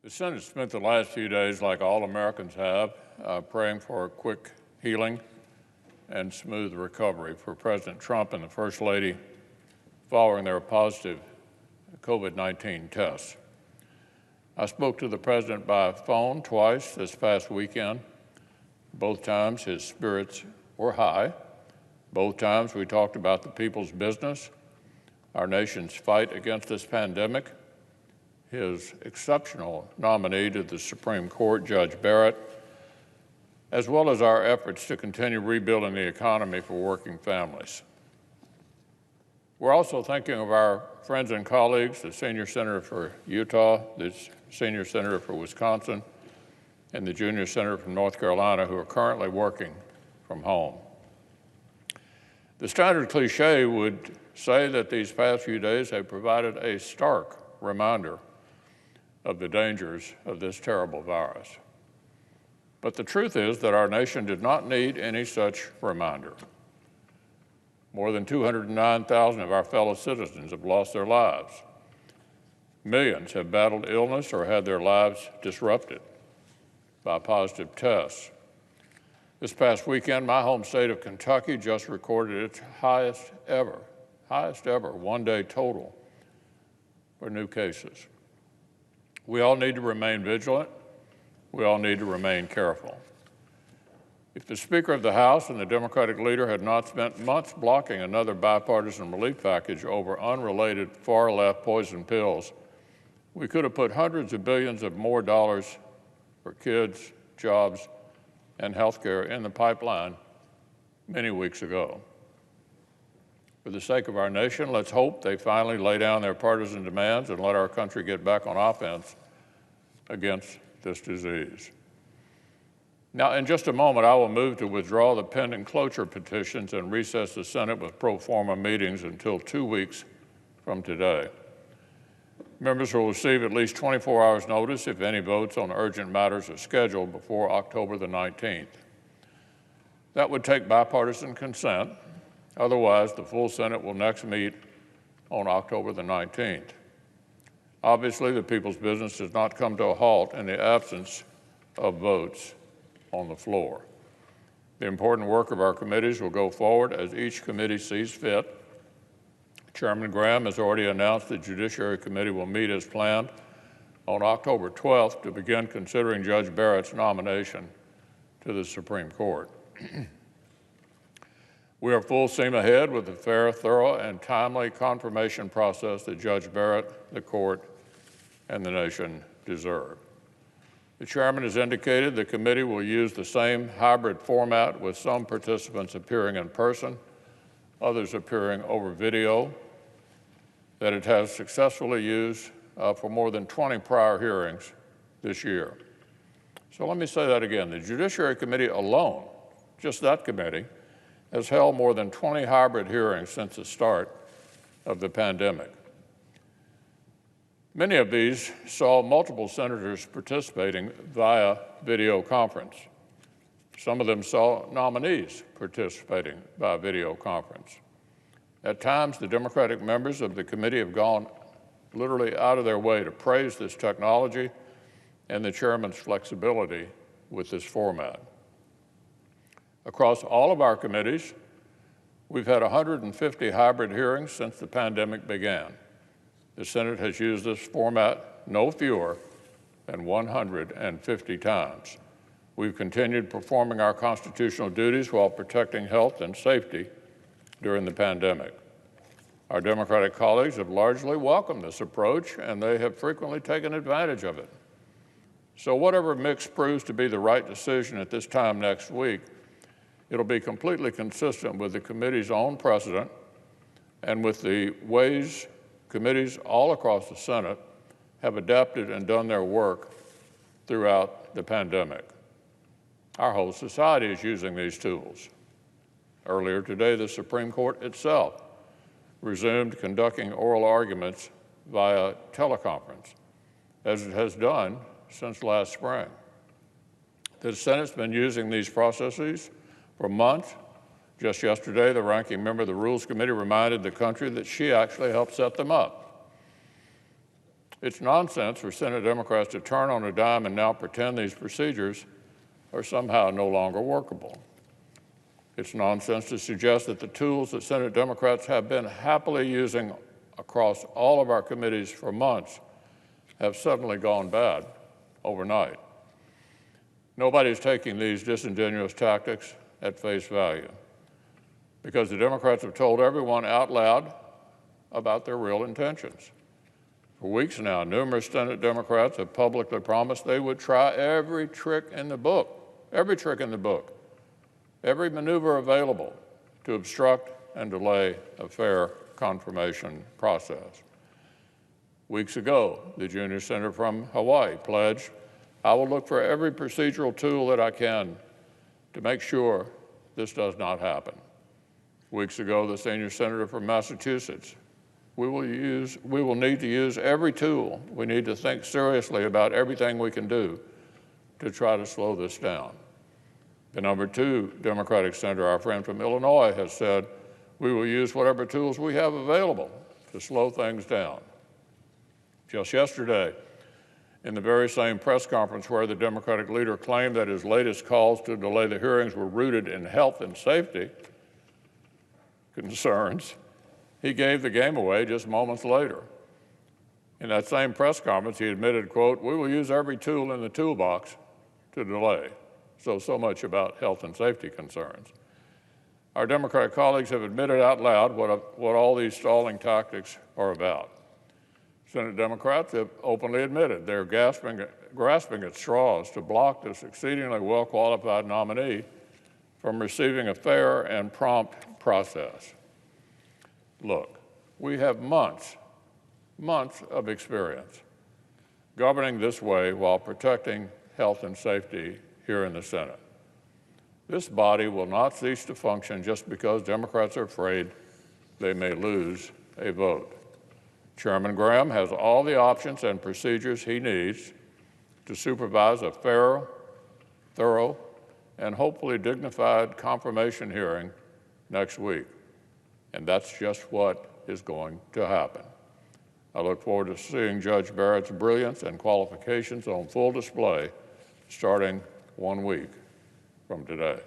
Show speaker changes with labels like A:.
A: The Senate spent the last few days, like all Americans have, praying for a quick healing and smooth recovery for President Trump and the First Lady following their positive COVID-19 tests. I spoke to the President by phone twice this past weekend. Both times his spirits were high. Both times we talked about the people's business, our nation's fight against this pandemic, his exceptional nominee to the Supreme Court, Judge Barrett, as well as our efforts to continue rebuilding the economy for working families. We're also thinking of our friends and colleagues, the senior senator for Utah, the senior senator for Wisconsin, and the junior senator from North Carolina who are currently working from home. The standard cliche would say that these past few days have provided a stark reminder of the dangers of this terrible virus. But the truth is that our nation did not need any such reminder. More than 209,000 of our fellow citizens have lost their lives. Millions have battled illness or had their lives disrupted by positive tests. This past weekend, my home state of Kentucky just recorded its highest ever one-day total for new cases. We all need to remain vigilant. We all need to remain careful. If the Speaker of the House and the Democratic leader had not spent months blocking another bipartisan relief package over unrelated far-left poison pills, we could have put hundreds of billions of more dollars for kids, jobs, and health care in the pipeline many weeks ago. For the sake of our nation, let's hope they finally lay down their partisan demands and let our country get back on offense against this disease. Now, in just a moment, I will move to withdraw the pending cloture petitions and recess the Senate with pro forma meetings until 2 weeks from today. Members will receive at least 24 hours notice if any votes on urgent matters are scheduled before October the 19th. That would take bipartisan consent. Otherwise, the full Senate will next meet on October the 19th. Obviously, the people's business does not come to a halt in the absence of votes on the floor. The important work of our committees will go forward as each committee sees fit. Chairman Graham has already announced the Judiciary Committee will meet as planned on October 12th to begin considering Judge Barrett's nomination to the Supreme Court. We are full steam ahead with the fair, thorough, and timely confirmation process that Judge Barrett, the court, and the nation deserve. The chairman has indicated the committee will use the same hybrid format with some participants appearing in person, others appearing over video, that it has successfully used for more than 20 prior hearings this year. So let me say that again. The Judiciary Committee alone, just that committee, has held more than 20 hybrid hearings since the start of the pandemic. Many of these saw multiple senators participating via video conference. Some of them saw nominees participating by video conference. At times, the Democratic members of the committee have gone literally out of their way to praise this technology and the chairman's flexibility with this format. Across all of our committees, we've had 150 hybrid hearings since the pandemic began. The Senate has used this format no fewer than 150 times. We've continued performing our constitutional duties while protecting health and safety during the pandemic. Our Democratic colleagues have largely welcomed this approach, and they have frequently taken advantage of it. So whatever mix proves to be the right decision at this time next week, it'll be completely consistent with the committee's own precedent and with the ways committees all across the Senate have adapted and done their work throughout the pandemic. Our whole society is using these tools. Earlier today, the Supreme Court itself resumed conducting oral arguments via teleconference, as it has done since last spring. The Senate's been using these processes for months. Just yesterday, the ranking member of the Rules Committee reminded the country that she actually helped set them up. It's nonsense for Senate Democrats to turn on a dime and now pretend these procedures are somehow no longer workable. It's nonsense to suggest that the tools that Senate Democrats have been happily using across all of our committees for months have suddenly gone bad overnight. Nobody's taking these disingenuous tactics at face value because the Democrats have told everyone out loud about their real intentions. For weeks now, numerous Senate Democrats have publicly promised they would try every trick in the book, every maneuver available to obstruct and delay a fair confirmation process. Weeks ago, the junior senator from Hawaii pledged, "I will look for every procedural tool that I can to make sure this does not happen." Weeks ago, the senior senator from Massachusetts, we will need to use every tool. We need to think seriously about everything we can do to try to slow this down. The number 2 Democratic senator, our friend from Illinois, has said, we will use whatever tools we have available to slow things down. Just yesterday, in the very same press conference where the Democratic leader claimed that his latest calls to delay the hearings were rooted in health and safety concerns, he gave the game away just moments later. In that same press conference, he admitted, quote, "We will use every tool in the toolbox to delay." So much about health and safety concerns. Our Democratic colleagues have admitted out loud what all these stalling tactics are about. Senate Democrats have openly admitted they're grasping at straws to block this exceedingly well-qualified nominee from receiving a fair and prompt process. Look, we have months of experience governing this way while protecting health and safety here in the Senate. This body will not cease to function just because Democrats are afraid they may lose a vote. Chairman Graham has all the options and procedures he needs to supervise a fair, thorough, and hopefully dignified confirmation hearing next week. And that's just what is going to happen. I look forward to seeing Judge Barrett's brilliance and qualifications on full display starting 1 week from today.